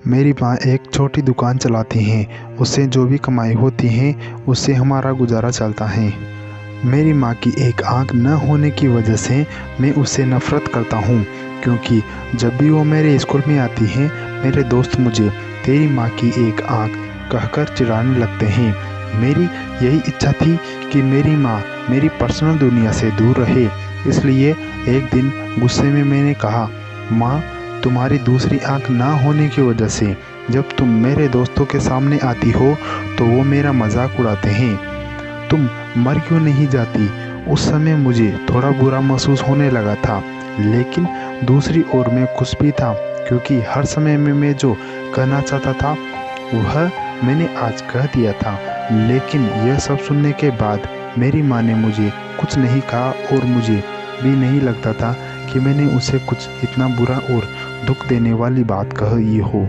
मेरी माँ एक छोटी दुकान चलाती हैं। उससे जो भी कमाई होती है उससे हमारा गुजारा चलता है। मेरी माँ की एक आँख न होने की वजह से मैं उससे नफ़रत करता हूँ, क्योंकि जब भी वो मेरे स्कूल में आती है मेरे दोस्त मुझे तेरी माँ की एक आँख कहकर चिढ़ाने लगते हैं। मेरी यही इच्छा थी कि मेरी माँ मेरी पर्सनल दुनिया से दूर रहे, इसलिए एक दिन गुस्से में मैंने कहा, माँ, तुम्हारी दूसरी आँख ना होने की वजह से जब तुम मेरे दोस्तों के सामने आती हो तो वो मेरा मजाक उड़ाते हैं। तुम मर क्यों नहीं जाती? उस समय मुझे थोड़ा बुरा महसूस होने लगा था, लेकिन दूसरी ओर मैं खुश भी था, क्योंकि हर समय में मैं जो कहना चाहता था वह मैंने आज कह दिया था। लेकिन यह सब सुनने के बाद मेरी माँ ने मुझे कुछ नहीं कहा और मुझे भी नहीं लगता था कि मैंने उसे कुछ इतना बुरा और दुख देने वाली बात कही हो।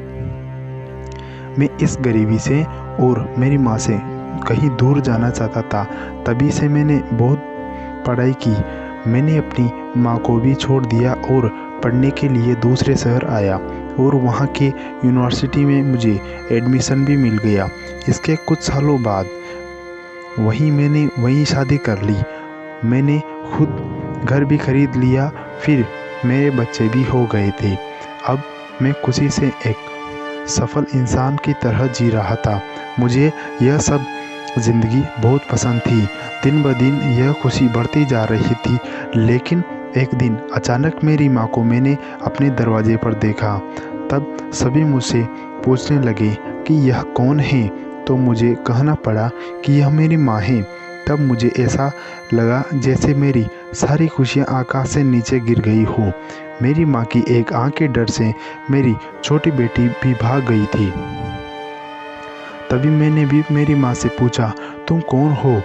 मैं इस गरीबी से और मेरी माँ से कहीं दूर जाना चाहता था। तभी से मैंने बहुत पढ़ाई की। मैंने अपनी माँ को भी छोड़ दिया और पढ़ने के लिए दूसरे शहर आया और वहाँ के यूनिवर्सिटी में मुझे एडमिशन भी मिल गया। इसके कुछ सालों बाद मैंने वहीं शादी कर ली। मैंने खुद घर भी खरीद लिया, फिर मेरे बच्चे भी हो गए थे। अब मैं खुशी से एक सफल इंसान की तरह जी रहा था। मुझे यह सब ज़िंदगी बहुत पसंद थी। दिन ब दिन यह खुशी बढ़ती जा रही थी, लेकिन एक दिन अचानक मेरी माँ को मैंने अपने दरवाजे पर देखा। तब सभी मुझसे पूछने लगे कि यह कौन है, तो मुझे कहना पड़ा कि यह मेरी माँ है। तब मुझे ऐसा लगा जैसे मेरी सारी खुशियाँ आकाश से नीचे गिर गई हो। मेरी माँ की एक आँख के डर से मेरी छोटी बेटी भी भाग गई थी। तभी मैंने भी मेरी माँ से पूछा, तुम कौन हो?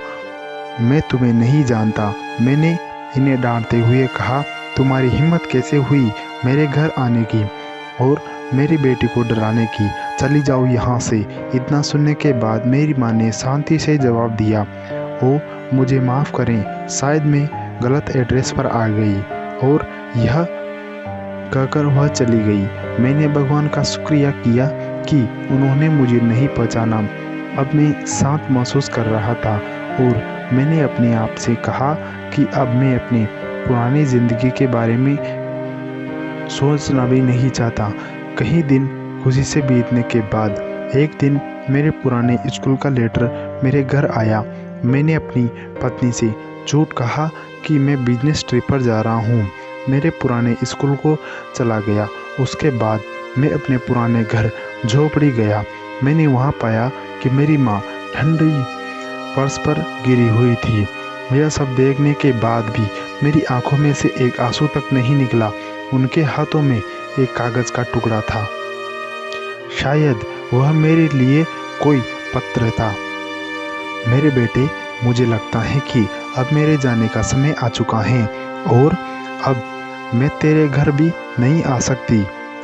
मैं तुम्हें नहीं जानता। मैंने इन्हें डांटते हुए कहा, तुम्हारी हिम्मत कैसे हुई मेरे घर आने की और मेरी बेटी को डराने की? चली जाओ यहाँ से। इतना सुनने के बाद मेरी माँ ने शांति से जवाब दिया, ओ मुझे माफ़ करें, शायद मैं गलत एड्रेस पर आ गई। और यह कहकर वह चली गई। मैंने भगवान का शुक्रिया किया कि उन्होंने मुझे नहीं पहचाना। अब मैं शांत महसूस कर रहा था और मैंने अपने आप से कहा कि अब मैं अपनी पुरानी ज़िंदगी के बारे में सोचना भी नहीं चाहता। कई दिन खुशी से बीतने के बाद एक दिन मेरे पुराने स्कूल का लेटर मेरे घर आया। मैंने अपनी पत्नी से झूठ कहा कि मैं बिजनेस ट्रिप पर जा रहा हूँ। मेरे पुराने स्कूल को चला गया। उसके बाद मैं अपने पुराने घर झोपड़ी गया। मैंने वहाँ पाया कि मेरी माँ ठंडी फर्श पर गिरी हुई थी। यह सब देखने के बाद भी मेरी आंखों में से एक आंसू तक नहीं निकला। उनके हाथों में एक कागज़ का टुकड़ा था। शायद वह मेरे लिए कोई पत्र था। मेरे बेटे, मुझे लगता है कि अब मेरे जाने का समय आ चुका है और अब मैं तेरे घर भी नहीं आ सकती,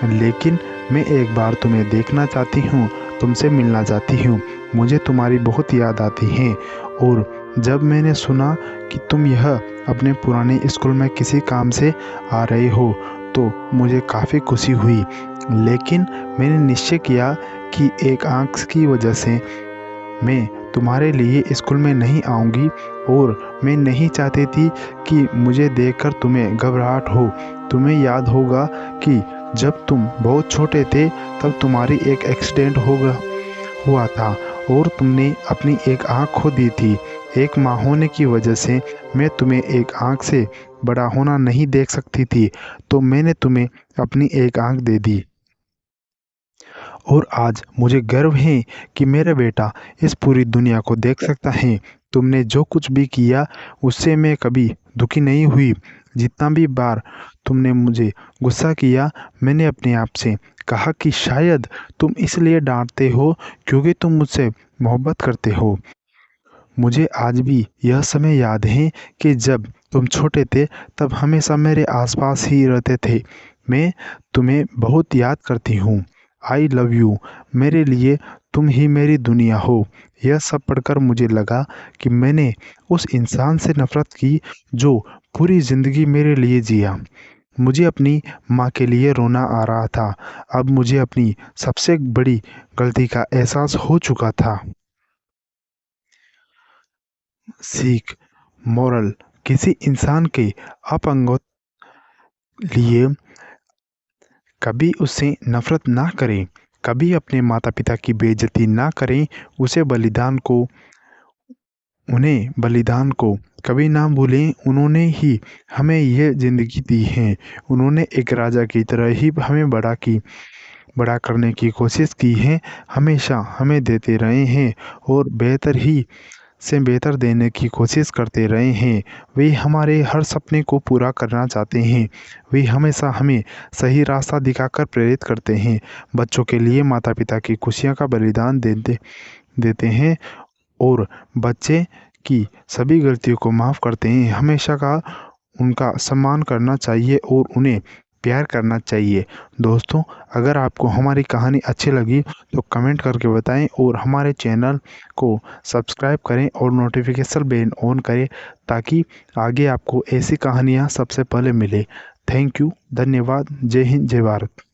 लेकिन मैं एक बार तुम्हें देखना चाहती हूँ, तुमसे मिलना चाहती हूँ। मुझे तुम्हारी बहुत याद आती है और जब मैंने सुना कि तुम यह अपने पुराने स्कूल में किसी काम से आ रहे हो तो मुझे काफ़ी खुशी हुई। लेकिन मैंने निश्चय किया कि एक आँख की वजह से मैं तुम्हारे लिए स्कूल में नहीं आऊँगी और मैं नहीं चाहती थी कि मुझे देखकर तुम्हें घबराहट हो। तुम्हें याद होगा कि जब तुम बहुत छोटे थे तब तुम्हारी एक एक्सीडेंट हुआ था और तुमने अपनी एक आँख खो दी थी। एक माँ होने की वजह से मैं तुम्हें एक आँख से बड़ा होना नहीं देख सकती थी, तो मैंने तुम्हें अपनी एक आँख दे दी। और आज मुझे गर्व है कि मेरा बेटा इस पूरी दुनिया को देख सकता है। तुमने जो कुछ भी किया उससे मैं कभी दुखी नहीं हुई। जितना भी बार तुमने मुझे गुस्सा किया, मैंने अपने आप से कहा कि शायद तुम इसलिए डांटते हो क्योंकि तुम मुझसे मोहब्बत करते हो। मुझे आज भी यह समय याद है कि जब तुम छोटे थे तब हमेशा मेरे आसपास ही रहते थे। मैं तुम्हें बहुत याद करती हूँ। I love you. मेरे लिए तुम ही मेरी दुनिया हो। यह सब पढ़कर मुझे लगा कि मैंने उस इंसान से नफ़रत की जो पूरी ज़िंदगी मेरे लिए जिया। मुझे अपनी माँ के लिए रोना आ रहा था। अब मुझे अपनी सबसे बड़ी गलती का एहसास हो चुका था। सीख, मोरल, किसी इंसान के अपंगों लिए कभी उससे नफ़रत ना करें, कभी अपने माता-पिता की बेइज़्ज़ती ना करें, उन्हें बलिदान को कभी ना भूलें। उन्होंने ही हमें ये ज़िंदगी दी है। उन्होंने एक राजा की तरह ही हमें बड़ा करने की कोशिश की है, हमेशा हमें देते रहे हैं और बेहतर ही से बेहतर देने की कोशिश करते रहे हैं। वे हमारे हर सपने को पूरा करना चाहते हैं। वे हमेशा हमें सही रास्ता दिखाकर प्रेरित करते हैं। बच्चों के लिए माता-पिता की खुशियों का बलिदान देते हैं और बच्चे की सभी गलतियों को माफ़ करते हैं। हमेशा का उनका सम्मान करना चाहिए और उन्हें प्यार करना चाहिए। दोस्तों, अगर आपको हमारी कहानी अच्छी लगी तो कमेंट करके बताएं और हमारे चैनल को सब्सक्राइब करें और नोटिफिकेशन बेल ऑन करें ताकि आगे आपको ऐसी कहानियाँ सबसे पहले मिले। थैंक यू, धन्यवाद, जय हिंद, जय भारत।